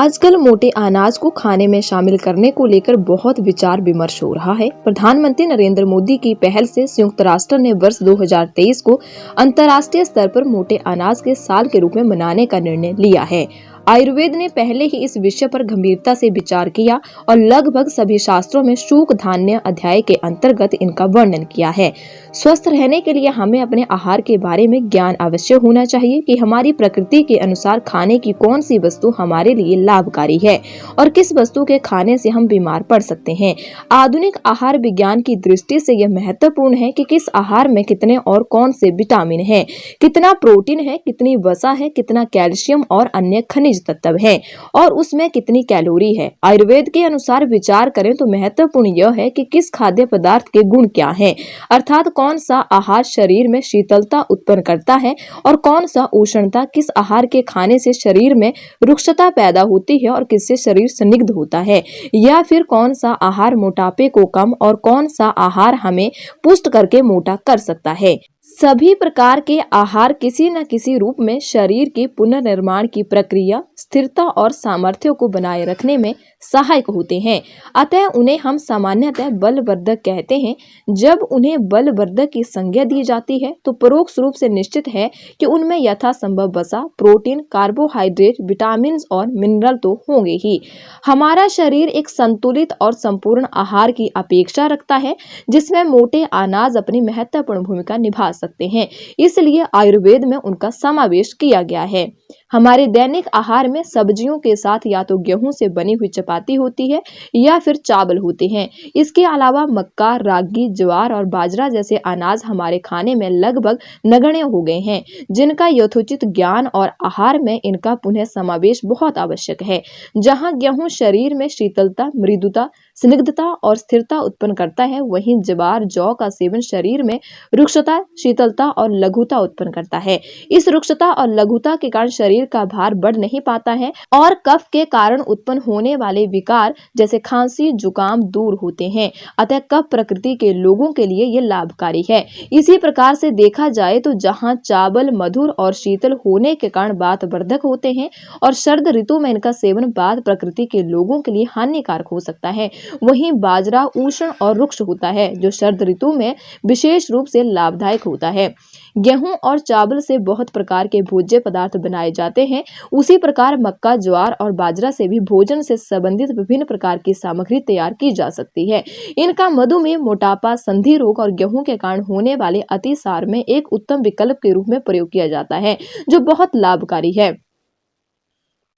आजकल मोटे अनाज को खाने में शामिल करने को लेकर बहुत विचार विमर्श हो रहा है। प्रधानमंत्री नरेंद्र मोदी की पहल से संयुक्त राष्ट्र ने वर्ष 2023 को अंतर्राष्ट्रीय स्तर पर मोटे अनाज के साल के रूप में मनाने का निर्णय लिया है। आयुर्वेद ने पहले ही इस विषय पर गंभीरता से विचार किया और लगभग सभी शास्त्रों में सूख धान्य अध्याय के अंतर्गत इनका वर्णन किया है। स्वस्थ रहने के लिए हमें अपने आहार के बारे में ज्ञान अवश्य होना चाहिए कि हमारी प्रकृति के अनुसार खाने की कौन सी वस्तु हमारे लिए लाभकारी है और किस वस्तु के खाने से हम बीमार पड़ सकते हैं। आधुनिक आहार विज्ञान की दृष्टि से यह महत्वपूर्ण है कि किस आहार में कितने और कौन से विटामिन है, कितना प्रोटीन है, कितनी वसा है, कितना कैल्शियम और अन्य खनिज तत्व है और उसमें कितनी कैलोरी है। आयुर्वेद के अनुसार विचार करें तो महत्वपूर्ण यह है कि किस खाद्य पदार्थ के गुण क्या हैं, अर्थात कौन सा आहार शरीर में शीतलता उत्पन्न करता है और कौन सा उष्णता, किस आहार के खाने से शरीर में रुक्षता पैदा होती है और किससे शरीर संदिग्ध होता है, या फिर कौन सा आहार मोटापे को कम और कौन सा आहार हमें पुष्ट करके मोटा कर सकता है। सभी प्रकार के आहार किसी न किसी रूप में शरीर के पुनर्निर्माण की प्रक्रिया, स्थिरता और सामर्थ्य को बनाए रखने में सहायक होते हैं। अतः उन्हें हम सामान्यतः बलवर्धक कहते हैं। जब उन्हें बलवर्धक की संज्ञा दी जाती है तो परोक्ष रूप से निश्चित है कि उनमें यथासंभव वसा, प्रोटीन, कार्बोहाइड्रेट, विटामिन और मिनरल तो होंगे ही। हमारा शरीर एक संतुलित और संपूर्ण आहार की अपेक्षा रखता है जिसमें मोटे अनाज अपनी महत्वपूर्ण भूमिका निभा सकते हैं, इसलिए आयुर्वेद में उनका समावेश किया गया है। हमारे दैनिक आहार में सब्जियों के साथ या तो गेहूं से बनी हुई चपाती होती है या फिर चावल होते हैं। इसके अलावा मक्का, रागी, ज्वार और बाजरा जैसे अनाज हमारे खाने में लगभग नगण्य हो गए हैं, जिनका यथोचित ज्ञान और आहार में इनका पुनः समावेश बहुत आवश्यक है। जहां गेहूं शरीर में शीतलता, मृदुता, स्निग्धता और स्थिरता उत्पन्न करता है, वहीं ज्वार, जौ का सेवन शरीर में रुक्षता, शीतलता और लघुता उत्पन्न करता है। इस रुक्षता और लघुता के कारण शरीर का भार बढ़ नहीं पाता है और कफ के कारण उत्पन्न होने वाले विकार जैसे खांसी, जुकाम दूर होते हैं। अतः कफ प्रकृति के लोगों के लिए ये लाभकारी है। इसी प्रकार से देखा जाए तो जहां चावल मधुर और शीतल होने के कारण वातवर्धक होते हैं और शरद ऋतु में इनका सेवन वात प्रकृति के लोगों के लिए हानिकारक हो सकता है, वहीं बाजरा उष्ण और रुक्ष होता है जो शरद ऋतु में विशेष रूप से लाभदायक होता है। गेहूं और चावल से बहुत प्रकार के भोज्य पदार्थ बनाए जाते हैं। उसी प्रकार मक्का, ज्वार और बाजरा से भी भोजन से संबंधित विभिन्न प्रकार की सामग्री तैयार की जा सकती है। इनका मधुमेह, मोटापा, संधि रोग और गेहूं के कारण होने वाले अतिसार में एक उत्तम विकल्प के रूप में प्रयोग किया जाता है, जो बहुत लाभकारी है।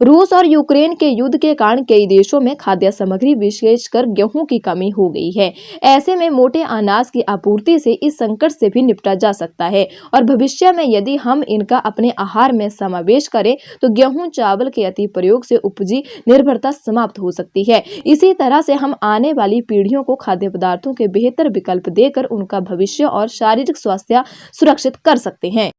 रूस और यूक्रेन के युद्ध के कारण कई देशों में खाद्य सामग्री विशेषकर गेहूं की कमी हो गई है। ऐसे में मोटे अनाज की आपूर्ति से इस संकट से भी निपटा जा सकता है और भविष्य में यदि हम इनका अपने आहार में समावेश करें तो गेहूं, चावल के अति प्रयोग से उपजी निर्भरता समाप्त हो सकती है। इसी तरह से हम आने वाली पीढ़ियों को खाद्य पदार्थों के बेहतर विकल्प देकर उनका भविष्य और शारीरिक स्वास्थ्य सुरक्षित कर सकते हैं।